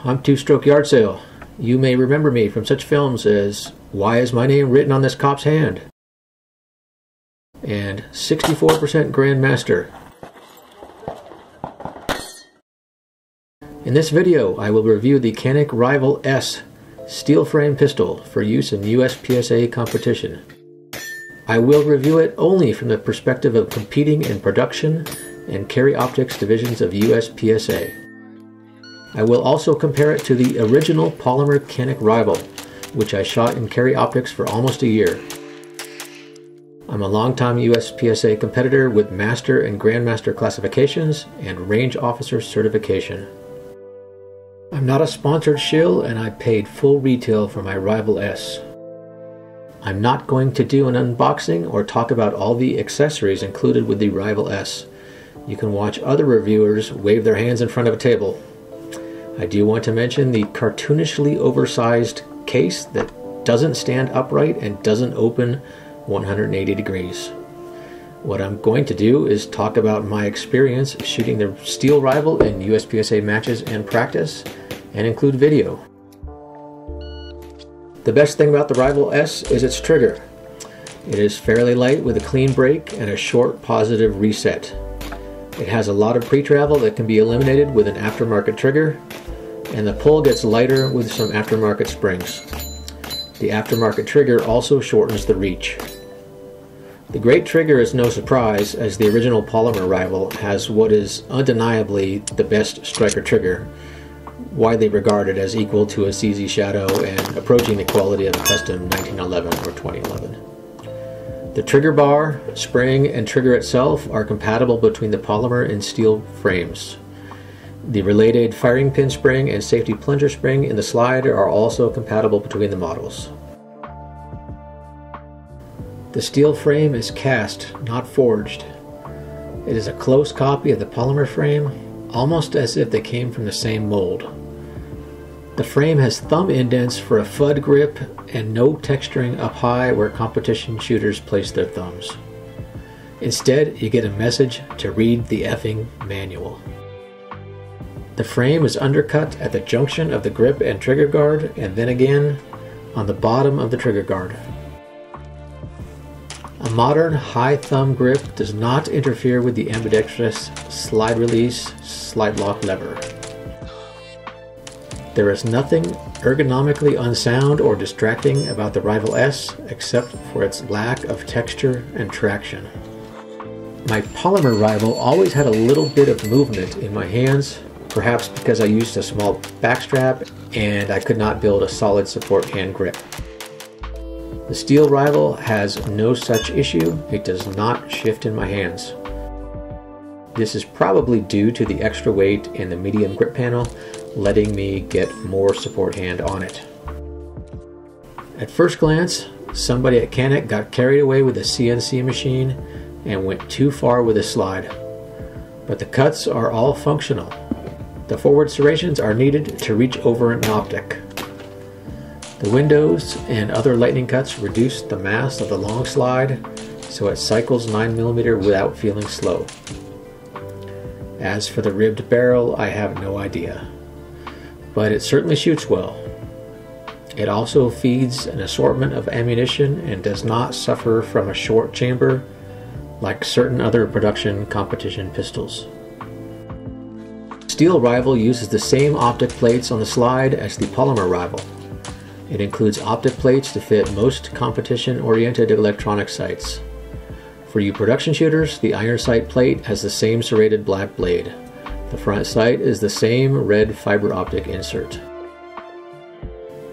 I'm Two-Stroke Yard Sale. You may remember me from such films as Why Is My Name Written on This Cop's Hand? And 64% Grandmaster. In this video, I will review the Canik Rival-S steel frame pistol for use in USPSA competition. I will review it only from the perspective of competing in production and carry optics divisions of USPSA. I will also compare it to the original polymer Canik Rival, which I shot in carry optics for almost a year. I'm a longtime USPSA competitor with Master and Grandmaster classifications and Range Officer certification. I'm not a sponsored shill, and I paid full retail for my Rival-S. I'm not going to do an unboxing or talk about all the accessories included with the Rival-S. You can watch other reviewers wave their hands in front of a table. I do want to mention the cartoonishly oversized case that doesn't stand upright and doesn't open 180 degrees. What I'm going to do is talk about my experience shooting the steel Rival in USPSA matches and practice, and include video. The best thing about the Rival-S is its trigger. It is fairly light with a clean break and a short positive reset. It has a lot of pre-travel that can be eliminated with an aftermarket trigger, and the pull gets lighter with some aftermarket springs. The aftermarket trigger also shortens the reach. The great trigger is no surprise, as the original polymer Rival has what is undeniably the best striker trigger, widely regarded as equal to a CZ Shadow and approaching the quality of a custom 1911 or 2011. The trigger bar, spring, and trigger itself are compatible between the polymer and steel frames. The related firing pin spring and safety plunger spring in the slide are also compatible between the models. The steel frame is cast, not forged. It is a close copy of the polymer frame, almost as if they came from the same mold. The frame has thumb indents for a FUD grip and no texturing up high where competition shooters place their thumbs. Instead, you get a message to read the effing manual. The frame is undercut at the junction of the grip and trigger guard, and then again on the bottom of the trigger guard. A modern high thumb grip does not interfere with the ambidextrous slide release slide lock lever. There is nothing ergonomically unsound or distracting about the Rival-S except for its lack of texture and traction. My polymer Rival always had a little bit of movement in my hands, perhaps because I used a small backstrap and I could not build a solid support hand grip. The steel Rival has no such issue. It does not shift in my hands. This is probably due to the extra weight in the medium grip panel, letting me get more support hand on it. At first glance, somebody at Canik got carried away with a CNC machine and went too far with a slide. But the cuts are all functional. The forward serrations are needed to reach over an optic. The windows and other lightning cuts reduce the mass of the long slide, so it cycles 9mm without feeling slow. As for the ribbed barrel, I have no idea, but it certainly shoots well. It also feeds an assortment of ammunition and does not suffer from a short chamber like certain other production competition pistols. Steel Rival uses the same optic plates on the slide as the polymer Rival. It includes optic plates to fit most competition-oriented electronic sights. For you production shooters, the iron sight plate has the same serrated black blade. The front sight is the same red fiber optic insert.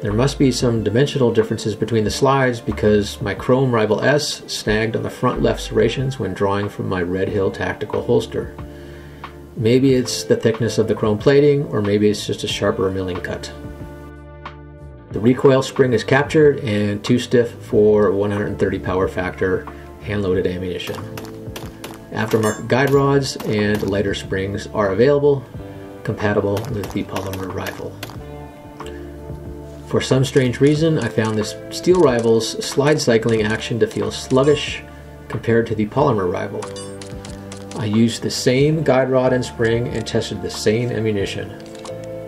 There must be some dimensional differences between the slides because my chrome Rival-S snagged on the front left serrations when drawing from my Red Hill tactical holster. Maybe it's the thickness of the chrome plating, or maybe it's just a sharper milling cut. The recoil spring is captured and too stiff for 130 power factor hand-loaded ammunition. Aftermarket guide rods and lighter springs are available, compatible with the polymer Rival. For some strange reason, I found this steel Rival's slide cycling action to feel sluggish compared to the polymer Rival. I used the same guide rod and spring and tested the same ammunition.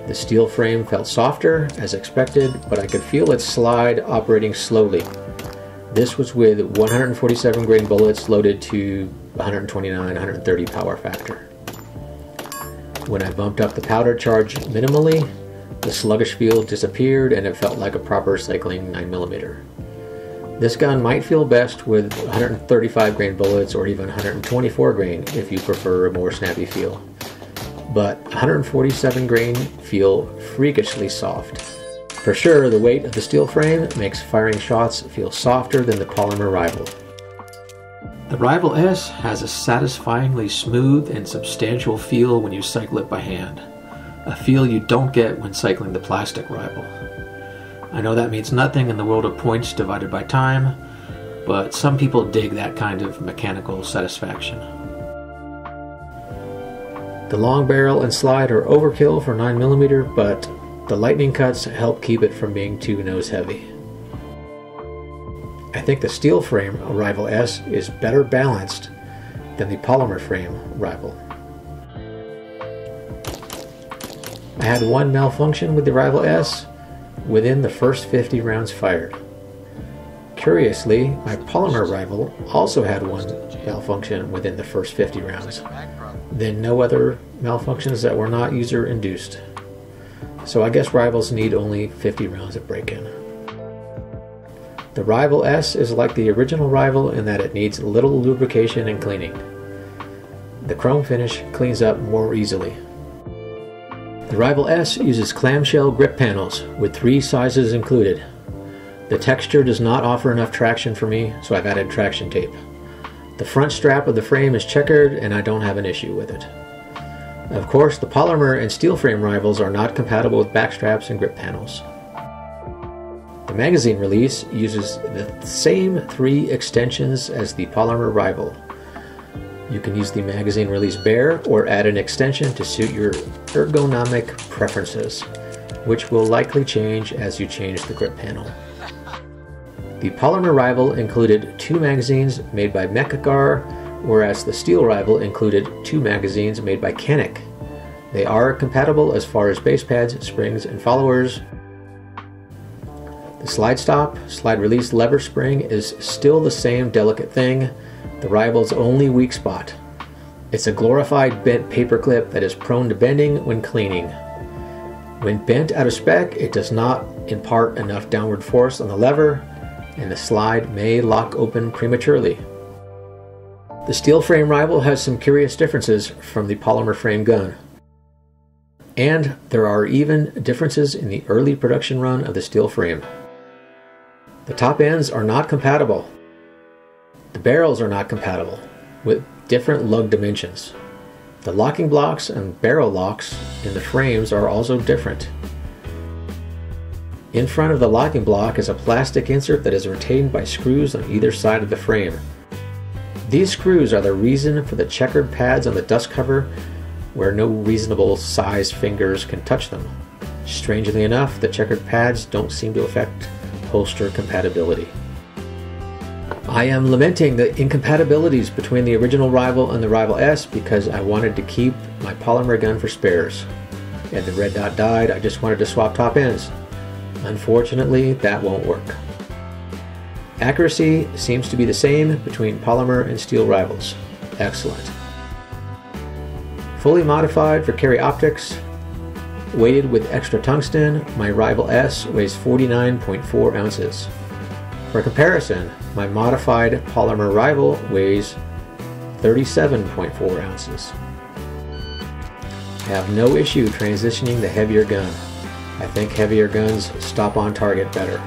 The steel frame felt softer, as expected, but I could feel its slide operating slowly. This was with 147 grain bullets loaded to 129-130 power factor. When I bumped up the powder charge minimally, the sluggish feel disappeared and it felt like a proper cycling 9mm. This gun might feel best with 135 grain bullets or even 124 grain if you prefer a more snappy feel. But 147 grain feel freakishly soft. For sure, the weight of the steel frame makes firing shots feel softer than the polymer Rival. The Rival-S has a satisfyingly smooth and substantial feel when you cycle it by hand, a feel you don't get when cycling the plastic Rival. I know that means nothing in the world of points divided by time, but some people dig that kind of mechanical satisfaction. The long barrel and slide are overkill for 9mm, but the lightning cuts help keep it from being too nose heavy. I think the steel frame Rival-S is better balanced than the polymer frame Rival. I had one malfunction with the Rival-S within the first 50 rounds fired. Curiously, my polymer Rival also had one malfunction within the first 50 rounds, then no other malfunctions that were not user-induced. So I guess Rivals need only 50 rounds of break-in. The Rival-S is like the original Rival in that it needs little lubrication and cleaning. The chrome finish cleans up more easily. The Rival-S uses clamshell grip panels with 3 sizes included. The texture does not offer enough traction for me, so I've added traction tape. The front strap of the frame is checkered and I don't have an issue with it. Of course, the polymer and steel frame Rivals are not compatible with back straps and grip panels. The magazine release uses the same 3 extensions as the polymer Rival. You can use the magazine release bare or add an extension to suit your ergonomic preferences, which will likely change as you change the grip panel. The polymer Rival included 2 magazines made by Mixkit, whereas the steel Rival included 2 magazines made by Canik. They are compatible as far as base pads, springs, and followers. The slide stop, slide release lever spring is still the same delicate thing, the Rival's only weak spot. It's a glorified bent paperclip that is prone to bending when cleaning. When bent out of spec, it does not impart enough downward force on the lever, and the slide may lock open prematurely. The steel frame Rival has some curious differences from the polymer frame gun. And there are even differences in the early production run of the steel frame. The top ends are not compatible. The barrels are not compatible, with different lug dimensions. The locking blocks and barrel locks in the frames are also different. In front of the locking block is a plastic insert that is retained by screws on either side of the frame. These screws are the reason for the checkered pads on the dust cover where no reasonable size fingers can touch them. Strangely enough, the checkered pads don't seem to affect holster compatibility. I am lamenting the incompatibilities between the original Rival and the Rival-S because I wanted to keep my polymer gun for spares. And the red dot died, I just wanted to swap top ends. Unfortunately, that won't work. Accuracy seems to be the same between polymer and steel Rivals. Excellent. Fully modified for Carry Optics, weighted with extra tungsten, my Rival-S weighs 49.4 ounces. For comparison, my modified polymer Rival weighs 37.4 ounces. I have no issue transitioning the heavier gun. I think heavier guns stop on target better.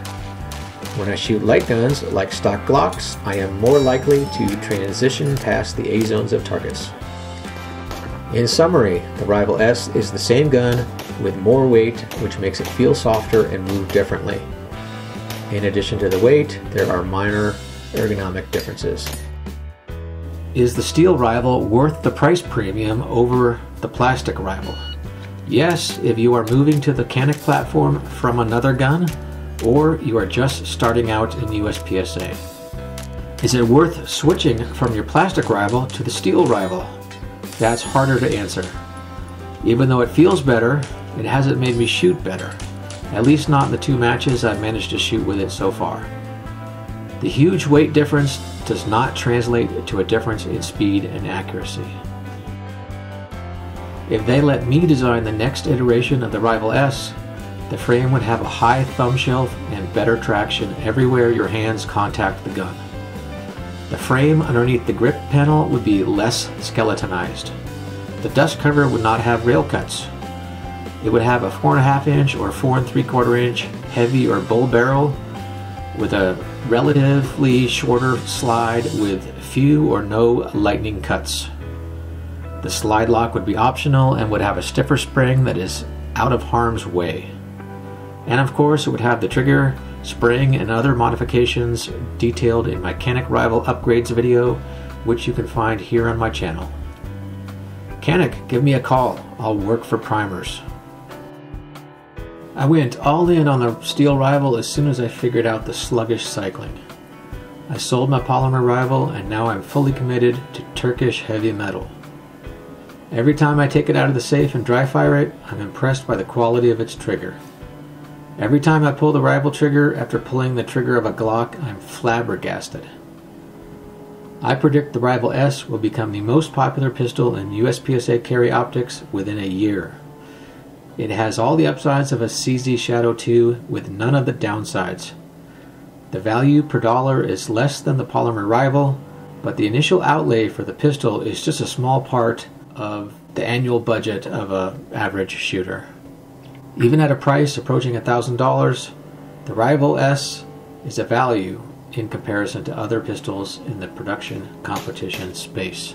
When I shoot light guns like stock Glocks, I am more likely to transition past the A-zones of targets. In summary, the Rival-S is the same gun with more weight, which makes it feel softer and move differently. In addition to the weight, there are minor ergonomic differences. Is the steel Rival worth the price premium over the plastic Rival? Yes, if you are moving to the Canik platform from another gun, or you are just starting out in USPSA. Is it worth switching from your plastic Rival to the steel Rival? That's harder to answer. Even though it feels better, it hasn't made me shoot better, at least not in the 2 matches I've managed to shoot with it so far. The huge weight difference does not translate to a difference in speed and accuracy. If they let me design the next iteration of the Rival-S, the frame would have a high thumb shelf and better traction everywhere your hands contact the gun. The frame underneath the grip panel would be less skeletonized. The dust cover would not have rail cuts. It would have a 4.5 inch or 4 3/4 inch heavy or bull barrel with a relatively shorter slide with few or no lightning cuts. The slide lock would be optional and would have a stiffer spring that is out of harm's way. And of course it would have the trigger, spring, and other modifications detailed in my Canik Rival upgrades video, which you can find here on my channel. Canik, give me a call. I'll work for primers. I went all in on the steel Rival as soon as I figured out the sluggish cycling. I sold my polymer Rival and now I'm fully committed to Turkish heavy metal. Every time I take it out of the safe and dry fire it, I'm impressed by the quality of its trigger. Every time I pull the Rival trigger after pulling the trigger of a Glock, I'm flabbergasted. I predict the Rival-S will become the most popular pistol in USPSA Carry Optics within a year. It has all the upsides of a CZ Shadow 2 with none of the downsides. The value per dollar is less than the polymer Rival, but the initial outlay for the pistol is just a small part of the annual budget of an average shooter. Even at a price approaching $1,000, the Rival-S is a value in comparison to other pistols in the production competition space.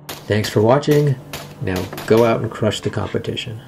Thanks for watching. Now go out and crush the competition.